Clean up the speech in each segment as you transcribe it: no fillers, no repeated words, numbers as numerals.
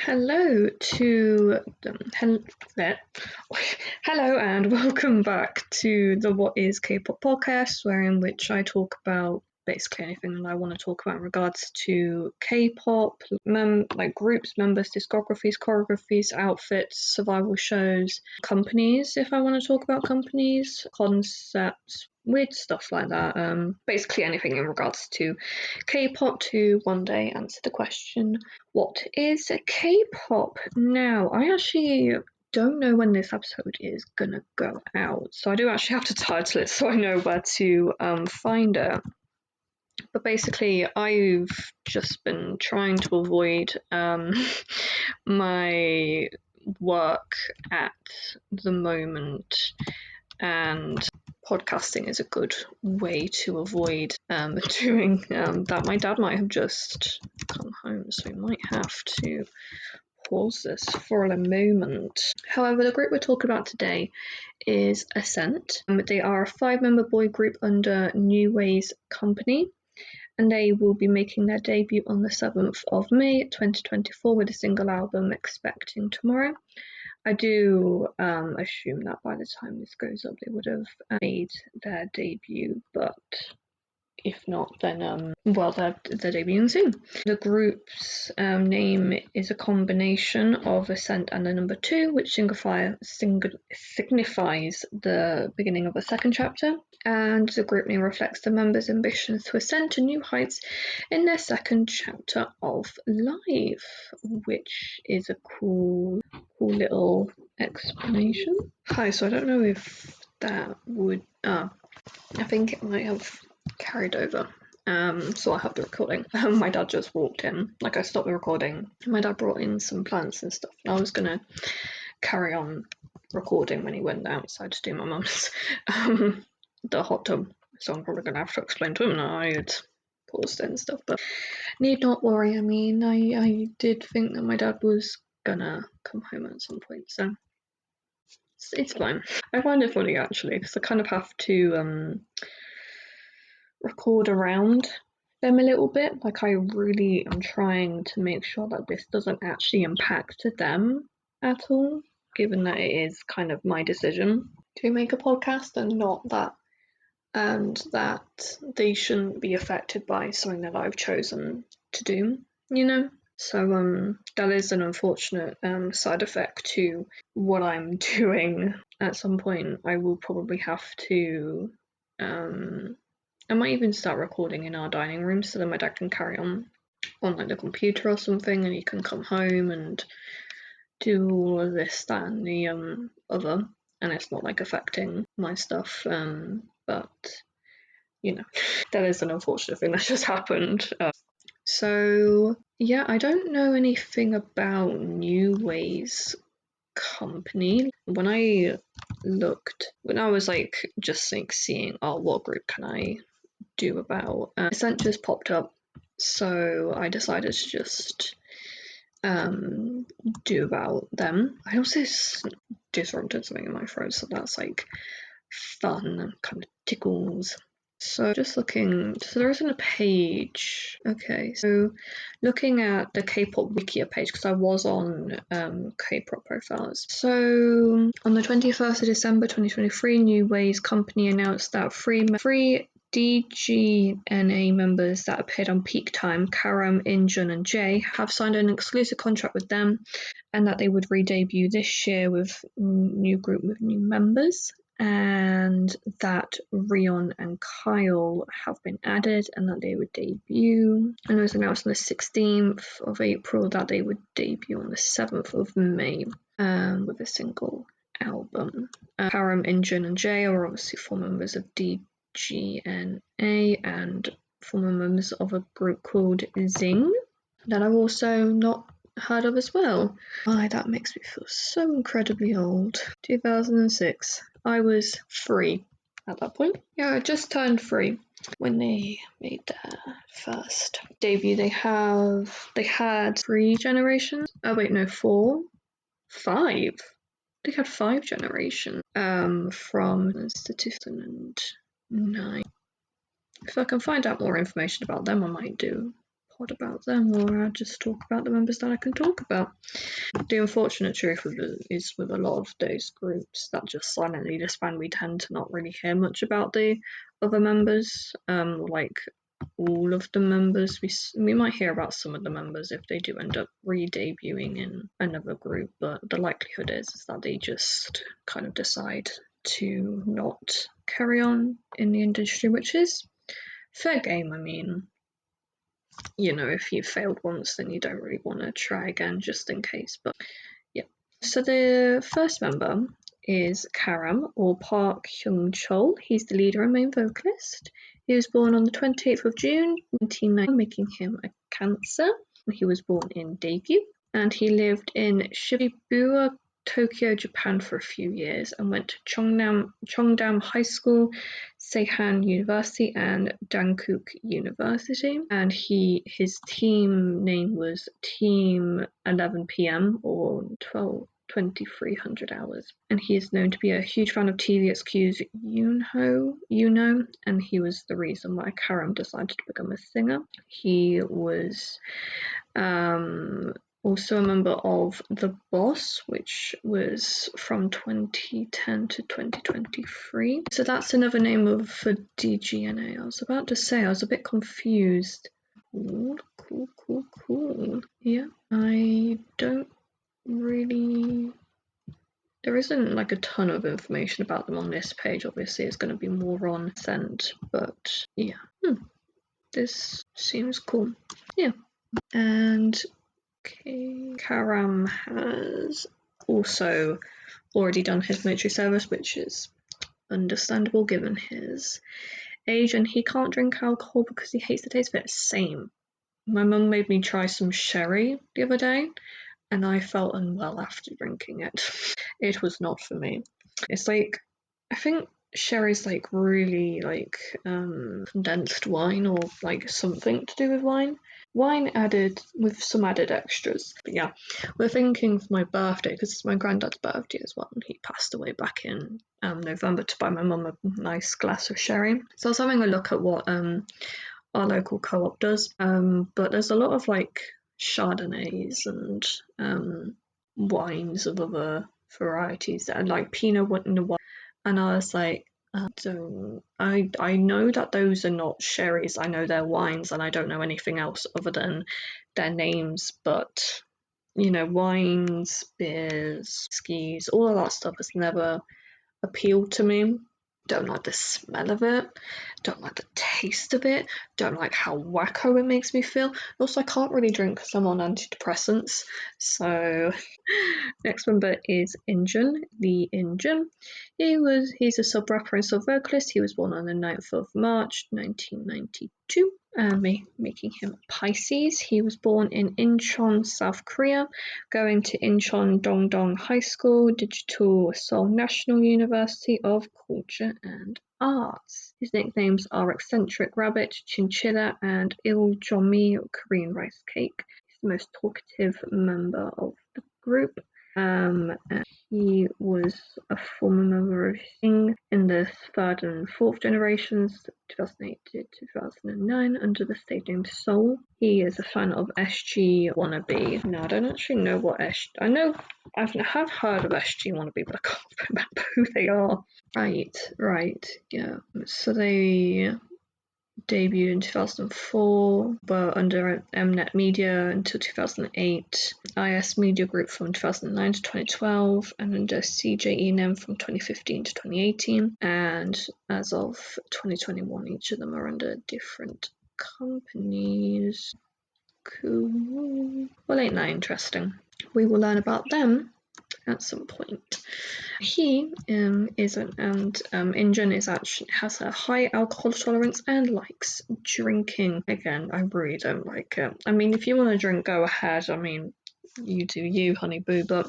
Hello to hello and welcome back to the What is K-pop podcast, in which I talk about basically anything that I want to talk about in regards to K-pop, like groups, members, discographies, choreographies, outfits, survival shows, companies, if I want to talk about companies, concepts, weird stuff like that. Basically anything in regards to K-pop to one day answer the question, what is K-pop? Now, I actually don't know when this episode is gonna go out, so I do actually have to title it so I know where to find it. But basically, I've just been trying to avoid my work at the moment, and podcasting is a good way to avoid doing that. My dad might have just come home, so we might have to pause this for a moment. However, the group we're talking about today is ASC2NT. They are a 5-member boy group under New Ways Company, and they will be making their debut on the 7th of May 2024 with a single album Expecting Tomorrow. I do assume that by the time this goes up they would have made their debut, but if not, then they're debuting soon. The group's name is a combination of ASC2NT and the number 2, which signifies the beginning of a second chapter, and the group name reflects the members' ambitions to ascend to new heights in their second chapter of life, which is a cool little explanation. Hi, so I don't know if that would I think it might have carried over, so I have the recording. My dad just walked in, like I stopped the recording. My dad brought in some plants and stuff, and I was gonna carry on recording when he went outside to do my mum's the hot tub, so I'm probably gonna have to explain to him that I had paused it and stuff, but need not worry. I mean, I did think that my dad was gonna come home at some point, so it's fine. I find it funny actually, because I kind of have to record around them a little bit. Like, I really am trying to make sure that this doesn't actually impact them at all, given that it is kind of my decision to make a podcast and that they shouldn't be affected by something that I've chosen to do, you know? So that is an unfortunate side effect to what I'm doing. At some point I will probably have to I might even start recording in our dining room so that my dad can carry on like the computer or something, and he can come home and do all of this, that and the other, and it's not like affecting my stuff, but you know, that is an unfortunate thing that just happened. So yeah, I don't know anything about New Ways Company. When I was like just like seeing, oh, what group can I do about, ASC2NT just popped up, so I decided to just do about them. I also disrupted something in my throat, so that's like fun and kind of tickles. So just looking, so there isn't a page. Okay, so looking at the K-pop Wikia page, because I was on K-pop profiles. So on the 21st of December 2023, New Ways Company announced that three DGNA members that appeared on Peak Time, Karam, Injun and Jay, have signed an exclusive contract with them, and that they would re-debut this year with new group with new members, and that Rion and Kyle have been added and that they would debut. And it was announced on the 16th of April that they would debut on the 7th of May with a single album. Karam, Injun and Jay are obviously 4 members of DGNA and former members of a group called Zing that I've also not heard of as well. Why, that makes me feel so incredibly old. 2006. I was 3 at that point. Yeah, I just turned 3 when they made their first debut. They had 3 generations. Oh wait, no, 4? 5. They had 5 generations from 2009. If I can find out more information about them, I might do a pod about them, or I'll just talk about the members that I can talk about. The unfortunate truth is with a lot of those groups that just silently disband, we tend to not really hear much about the other members. Like all of the members, we might hear about some of the members if they do end up re-debuting in another group, but the likelihood is that they just kind of decide to not carry on in the industry, which is fair game. I mean, you know, if you failed once, then you don't really want to try again just in case. But yeah. So the first member is Karam, or Park Hyung-chol. He's the leader and main vocalist. He was born on the 28th of June 1990, making him a Cancer. He was born in Daegu, and he lived in Shibuya, Tokyo, Japan for a few years, and went to Cheongdam High School, Seihan University, and Dankook University. And his team name was Team 11PM, or 2300 hours. And he is known to be a huge fan of TVXQ's Yuno, and he was the reason why Karam decided to become a singer. He was also a member of The Boss, which was from 2010 to 2023. So that's another name for DGNA. I was about to say, I was a bit confused. Cool. Yeah, I don't really... There isn't like a ton of information about them on this page. Obviously, it's going to be more on Scent, but yeah. This seems cool. Yeah. And okay, Karam has also already done his military service, which is understandable given his age, and he can't drink alcohol because he hates the taste of it. Same. My mum made me try some sherry the other day, and I felt unwell after drinking it. It was not for me. It's like, I think sherry's like really like condensed wine, or like something to do with wine added with some added extras. But yeah, we're thinking for my birthday, because it's my granddad's birthday as well, and he passed away back in November, to buy my mum a nice glass of sherry. So I was having a look at what our local co-op does, but there's a lot of like Chardonnays and wines of other varieties that are like Pinot Noir, and I was like, I know that those are not sherries. I know they're wines, and I don't know anything else other than their names. But you know, wines, beers, skis, all of that stuff has never appealed to me. Don't like the smell of it, don't like the taste of it, don't like how wacko it makes me feel. Also, I can't really drink because I'm on antidepressants. So next member is Injun, the Injun. He's a sub rapper and sub vocalist. He was born on the 9th of March 1992. Making him a Pisces. He was born in Incheon, South Korea, going to Incheon Dongdong High School, Digital Seoul National University of Culture and Arts. His nicknames are Eccentric Rabbit, Chinchilla, and Iljomi, Korean rice cake. He's the most talkative member of the group. And he was a former member of Sing in the third and fourth generations, 2008 to 2009, under the stage name Soul. He is a fan of SG Wannabe. Now, I don't actually know what SG... I know I have heard of SG Wannabe, but I can't remember who they are. Right, yeah. So they debuted in 2004, but under Mnet Media until 2008, IS Media Group from 2009 to 2012, and under CJE&M from 2015 to 2018, and as of 2021, each of them are under different companies. Cool. Well, ain't that interesting? We will learn about them at some point. He Injun has a high alcohol tolerance and likes drinking. Again, I really don't like it. I mean, if you want to drink, go ahead. I mean, you do you, honey boo, but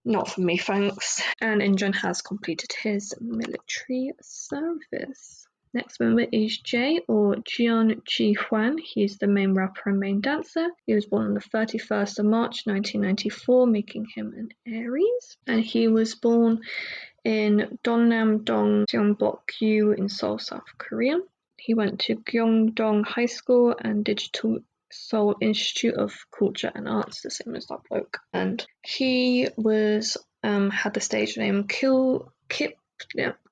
not for me, thanks. And Injun has completed his military service. Next member is Jay, or Jian Ji-hwan. He's the main rapper and main dancer. He was born on the 31st of March 1994, making him an Aries. And he was born in Dongnam-dong, Gyeongbok-gu in Seoul, South Korea. He went to Gyeongdong High School and Digital Seoul Institute of Culture and Arts, the same as that bloke. And he was had the stage name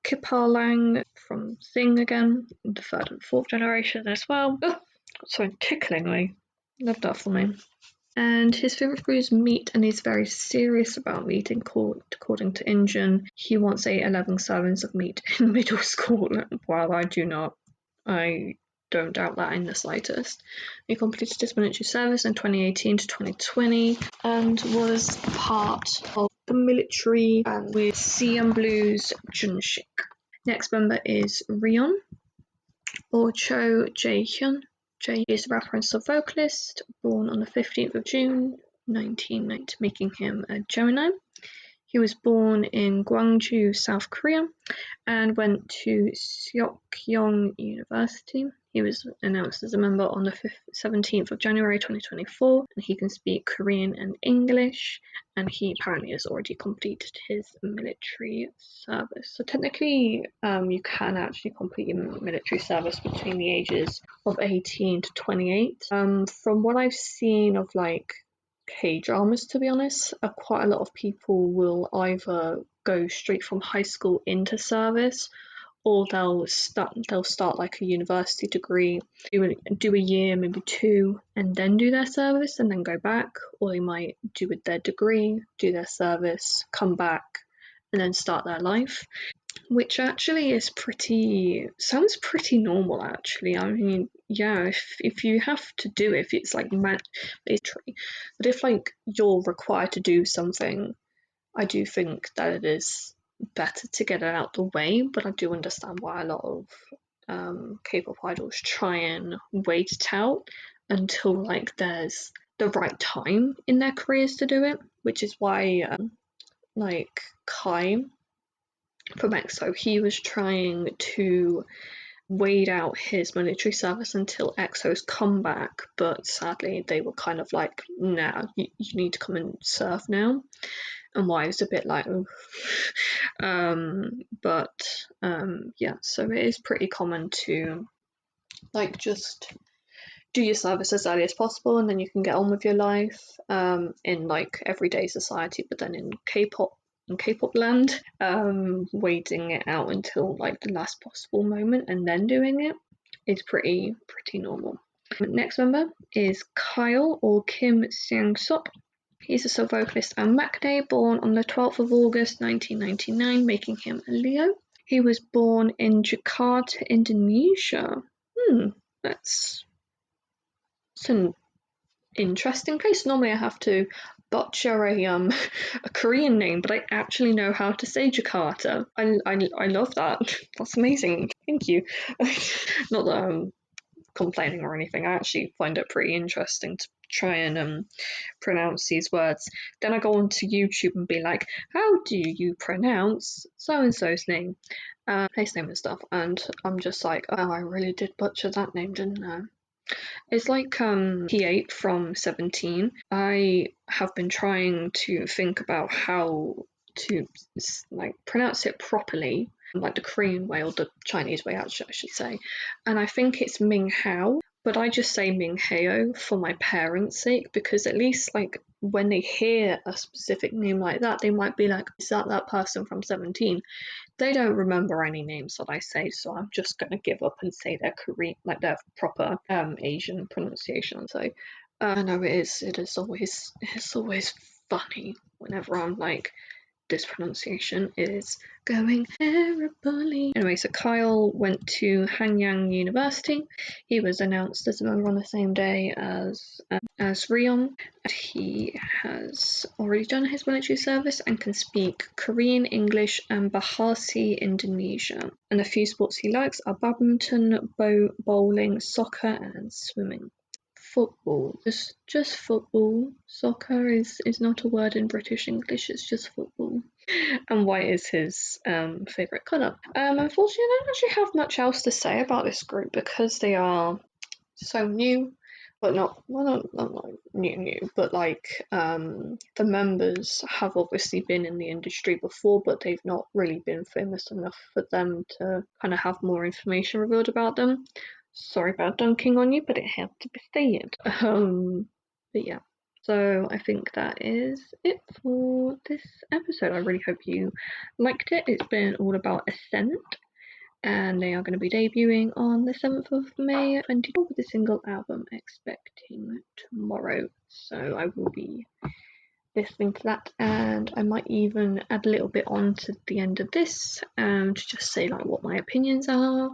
Kipalang from Thing again, the third and fourth generation as well. Oh, so tickling me. Love that for me. And his favourite food is meat, and he's very serious about meat. According to Injun, he once ate 11 servings of meat in middle school. Well, I don't doubt that in the slightest. He completed his military service in 2018 to 2020 and was part of the military and with CM Blues Junshik. Next member is Ryeon or Cho Jae-hyun. Jae is a rapper and vocalist, born on the 15th of June 1990, making him a Gemini. He was born in Gwangju, South Korea, and went to Seokkyong University. He was announced as a member on the 17th of January 2024, and he can speak Korean and English, and he apparently has already completed his military service. So technically, you can actually complete your military service between the ages of 18 to 28. From what I've seen of like K-dramas, to be honest, quite a lot of people will either go straight from high school into service, or they'll start like a university degree, do a year, maybe two, and then do their service and then go back, or they might do with their degree, do their service, come back, and then start their life, which actually sounds pretty normal actually. I mean, yeah, if you have to do it, if it's like mandatory, but if like you're required to do something, I do think that it is better to get it out the way. But I do understand why a lot of K-pop idols try and wait it out until like there's the right time in their careers to do it, which is why like Kai from EXO, he was trying to wait out his military service until EXO's comeback, but sadly they were kind of like, nah, you need to come and serve now. And why it's a bit like, oh. Yeah, so it is pretty common to like just do your service as early as possible, and then you can get on with your life in like everyday society. But then in K-pop land, waiting it out until like the last possible moment and then doing it is pretty normal. Next member is Kyle or Kim Sang-sop. He's a sole vocalist and maknae, born on the 12th of August 1999, making him a Leo. He was born in Jakarta, Indonesia. That's an interesting place. Normally I have to butcher a Korean name, but I actually know how to say Jakarta. I love that. That's amazing. Thank you. Not that I'm complaining or anything. I actually find it pretty interesting to try and pronounce these words. Then I go onto YouTube and be like, how do you pronounce so-and-so's name? Place name and stuff. And I'm just like, oh, I really did butcher that name, didn't I? It's like P8 from 17. I have been trying to think about how to like pronounce it properly, like the Korean way or the Chinese way, actually, I should say. And I think it's Ming Hao, but I just say Ming Hao for my parents' sake, because at least like when they hear a specific name like that, they might be like, is that person from 17? They don't remember any names that I say, so I'm just going to give up and say their Korean, like their proper Asian pronunciation. So I know it's always funny whenever I'm like, this pronunciation is going terribly. Anyway, so Kyle went to Hanyang University. He was announced as a member on the same day as Ryeon. He has already done his military service and can speak Korean, English, and Bahasa Indonesia. And the few sports he likes are badminton, bowling, soccer, and swimming. Football, just football. Soccer is not a word in British English, it's just football. And white is his favourite colour. Unfortunately, I don't actually have much else to say about this group because they are so new, but not new, but like the members have obviously been in the industry before, but they've not really been famous enough for them to kind of have more information revealed about them. Sorry about dunking on you, but it had to be said. But yeah, so I think that is it for this episode. I really hope you liked it. It's been all about Ascent, and they are going to be debuting on the 7th of May 2024 with a single album expecting tomorrow. So I will be listening to that, and I might even add a little bit on to the end of this to just say like what my opinions are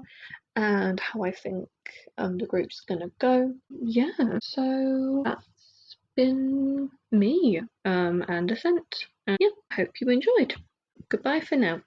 and how I think the group's gonna go. Yeah, so that's been me and Ascent. And yeah, hope you enjoyed. Goodbye for now.